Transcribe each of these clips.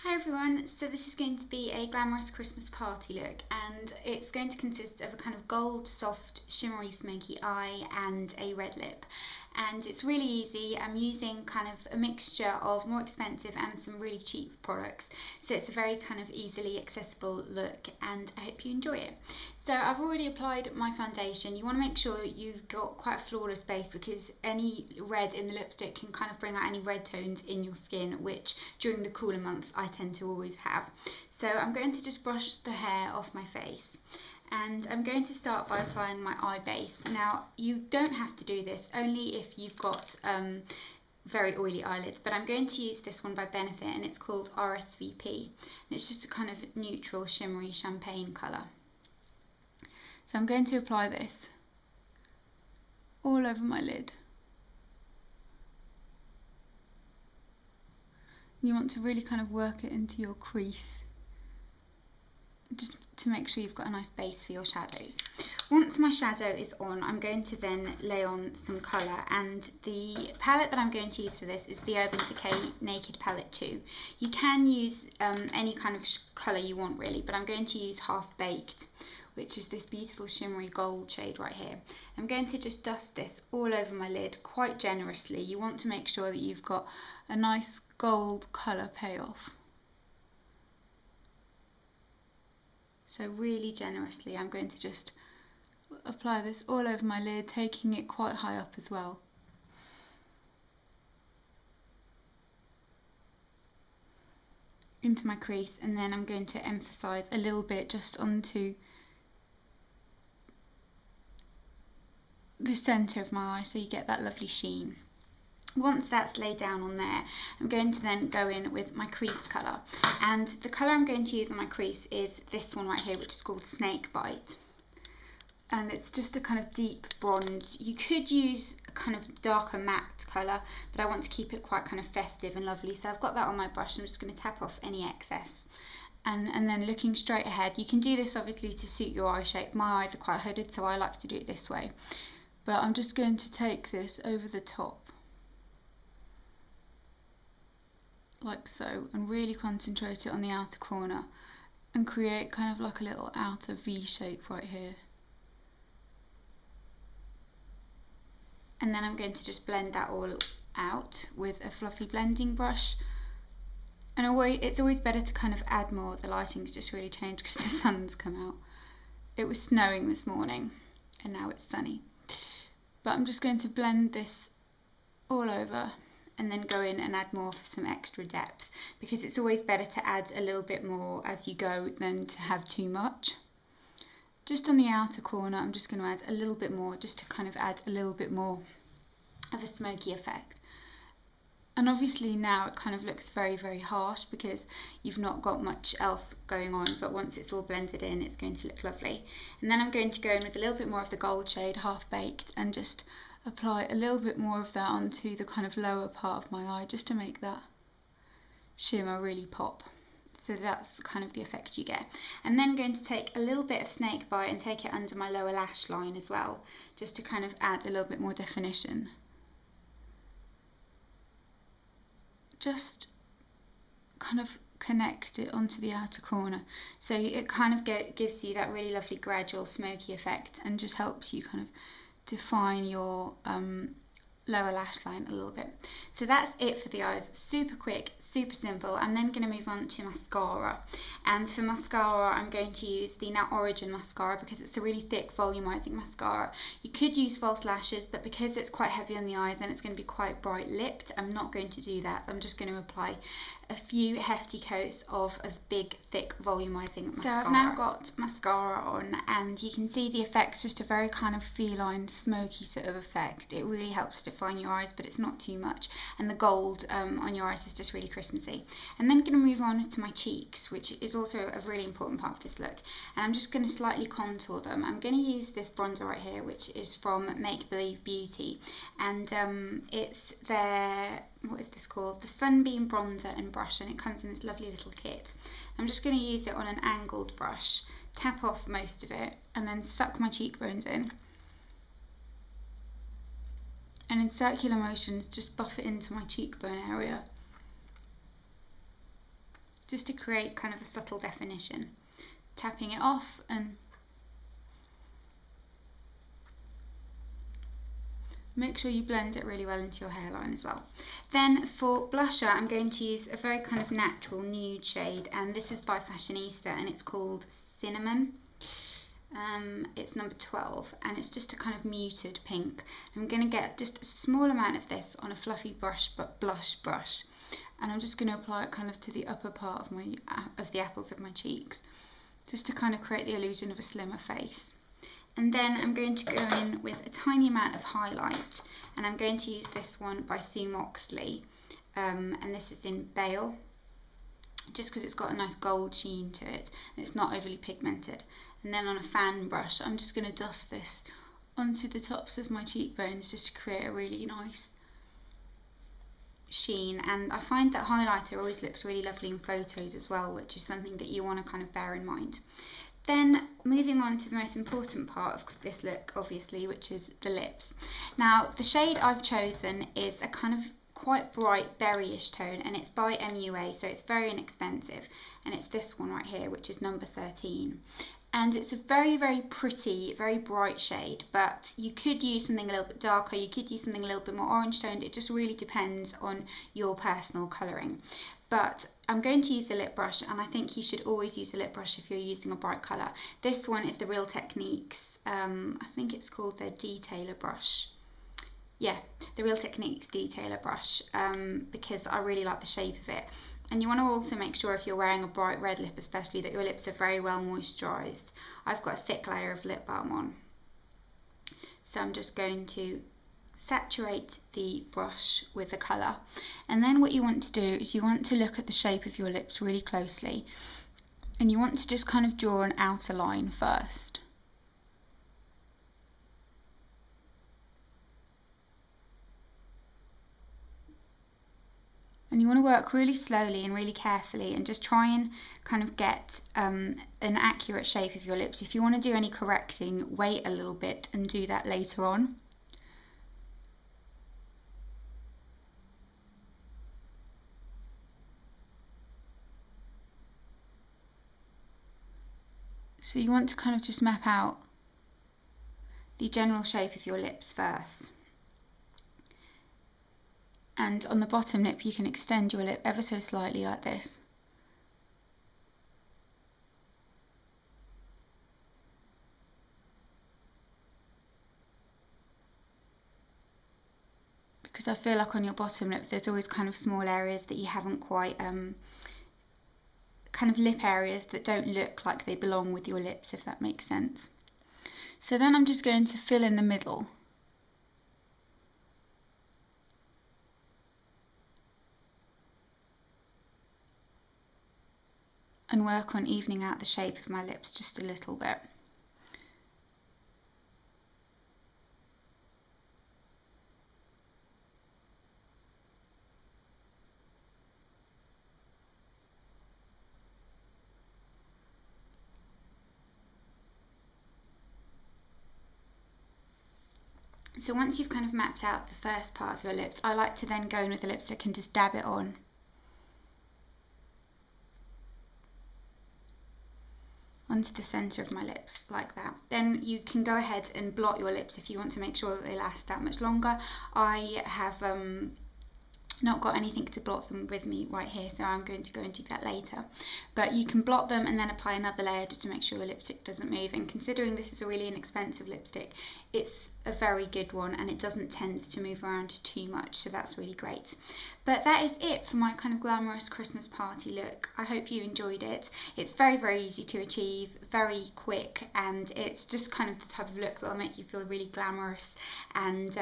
Hi everyone, so this is going to be a glamorous Christmas party look, and it's going to consist of a kind of gold, soft, shimmery, smoky eye and a red lip. And it's really easy. I'm using kind of a mixture of more expensive and some really cheap products, so it's a very kind of easily accessible look, and I hope you enjoy it. So I've already applied my foundation. You want to make sure you've got quite a flawless base, because any red in the lipstick can kind of bring out any red tones in your skin, which during the cooler months I tend to always have. So I'm going to just brush the hair off my face, and I'm going to start by applying my eye base. Now, you don't have to do this, only if you've got very oily eyelids, but I'm going to use this one by Benefit, and it's called RSVP, and it's just a kind of neutral shimmery champagne colour. So I'm going to apply this all over my lid. You want to really kind of work it into your crease, just to make sure you've got a nice base for your shadows. Once my shadow is on, I'm going to then lay on some colour, and the palette that I'm going to use for this is the Urban Decay Naked Palette 2. You can use any kind of colour you want really, but I'm going to use Half Baked, which is this beautiful shimmery gold shade right here. I'm going to just dust this all over my lid quite generously. You want to make sure that you've got a nice gold colour payoff. So really generously I'm going to just apply this all over my lid, taking it quite high up as well. Into my crease, and then I'm going to emphasise a little bit just onto the centre of my eye, so you get that lovely sheen. Once that's laid down on there, I'm going to then go in with my crease colour, and the colour I'm going to use on my crease is this one right here, which is called Snakebite, and it's just a kind of deep bronze. You could use a kind of darker matte colour, but I want to keep it quite kind of festive and lovely, so I've got that on my brush. I'm just going to tap off any excess. And then looking straight ahead, you can do this obviously to suit your eye shape. My eyes are quite hooded, so I like to do it this way. But I'm just going to take this over the top, like so, and really concentrate it on the outer corner and create kind of like a little outer V shape right here. And then I'm going to just blend that all out with a fluffy blending brush. And it's always better to kind of add more. The lighting's just really changed because the sun's come out. It was snowing this morning and now it's sunny. But I'm just going to blend this all over and then go in and add more for some extra depth, because it's always better to add a little bit more as you go than to have too much. Just on the outer corner, I'm just going to add a little bit more, just to kind of add a little bit more of a smoky effect. And obviously now it kind of looks very, very harsh because you've not got much else going on, but once it's all blended in, it's going to look lovely. And then I'm going to go in with a little bit more of the gold shade, Half Baked, and just apply a little bit more of that onto the kind of lower part of my eye, just to make that shimmer really pop. So that's kind of the effect you get. And then I'm going to take a little bit of Snakebite and take it under my lower lash line as well, just to kind of add a little bit more definition. Just kind of connect it onto the outer corner, so it kind of gives you that really lovely gradual smoky effect, and just helps you kind of define your lower lash line a little bit. So that's it for the eyes. Super quick, super simple. I'm then going to move on to mascara, and for mascara I'm going to use the Natorigin mascara because it's a really thick volumizing mascara. You could use false lashes, but because it's quite heavy on the eyes and it's going to be quite bright lipped, I'm not going to do that. I'm just going to apply a few hefty coats of a big thick volumizing mascara. So I've now got mascara on, and you can see the effect's just a very kind of feline smoky sort of effect. It really helps define your eyes, but it's not too much, and the gold on your eyes is just really Christmassy. And then going to move on to my cheeks, which is also a really important part of this look, and I'm just going to slightly contour them. I'm going to use this bronzer right here, which is from Makebelieve Beauty, and it's their, what is this called, the Sunbeam bronzer and brush, and it comes in this lovely little kit. I'm just going to use it on an angled brush, tap off most of it, and then suck my cheekbones in, and in circular motions just buff it into my cheekbone area. just to create kind of a subtle definition. Tapping it off and make sure you blend it really well into your hairline as well. Then for blusher, I'm going to use a very kind of natural nude shade, and this is by Fashionista and it's called Cinnamon. It's number 12 and it's just a kind of muted pink. I'm going to get just a small amount of this on a fluffy brush, but blush brush, and I'm just going to apply it kind of to the upper part of the apples of my cheeks, just to kind of create the illusion of a slimmer face. And then I'm going to go in with a tiny amount of highlight, and I'm going to use this one by Sue Moxley, and this is in Bale, just because it's got a nice gold sheen to it and it's not overly pigmented. And then on a fan brush, I'm just going to dust this onto the tops of my cheekbones just to create a really nice sheen. And I find that highlighter always looks really lovely in photos as well, which is something that you want to kind of bear in mind. Then moving on to the most important part of this look, obviously, which is the lips. Now the shade I've chosen is a kind of quite bright berryish tone, and it's by MUA, so it's very inexpensive, and it's this one right here, which is number 13. And it's a very, very pretty, very bright shade, but you could use something a little bit darker, you could use something a little bit more orange toned. It just really depends on your personal colouring. But I'm going to use the lip brush, and I think you should always use a lip brush if you're using a bright colour. This one is the Real Techniques, I think it's called the Detailer brush. Yeah, the Real Techniques Detailer brush, because I really like the shape of it. And you want to also make sure, if you're wearing a bright red lip especially, that your lips are very well moisturised. I've got a thick layer of lip balm on, so I'm just going to saturate the brush with the colour. And then what you want to do is you want to look at the shape of your lips really closely, and you want to just kind of draw an outer line first. And you want to work really slowly and really carefully, and just try and kind of get an accurate shape of your lips. If you want to do any correcting, wait a little bit and do that later on. So you want to kind of just map out the general shape of your lips first. And on the bottom lip, you can extend your lip ever so slightly like this. Because I feel like on your bottom lip, there's always kind of small areas that you haven't quite, kind of lip areas that don't look like they belong with your lips, if that makes sense. So then I'm just going to fill in the middle. And work on evening out the shape of my lips just a little bit. So once you've kind of mapped out the first part of your lips, I like to then go in with the lipstick and just dab it on. Onto the centre of my lips, like that. Then you can go ahead and blot your lips if you want to make sure that they last that much longer. I have not got anything to blot them with me right here, so I'm going to go and do that later. But you can blot them and then apply another layer just to make sure your lipstick doesn't move. And considering this is a really inexpensive lipstick, it's a very good one and it doesn't tend to move around too much, so that's really great. But that is it for my kind of glamorous Christmas party look. I hope you enjoyed it. It's very, very easy to achieve, very quick, and it's just kind of the type of look that will make you feel really glamorous and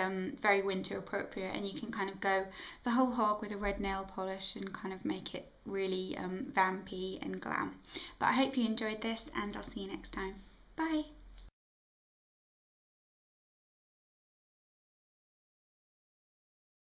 very winter appropriate, and you can kind of go the whole hog with a red nail polish and kind of make it really vampy and glam. But I hope you enjoyed this, and I'll see you next time. Bye!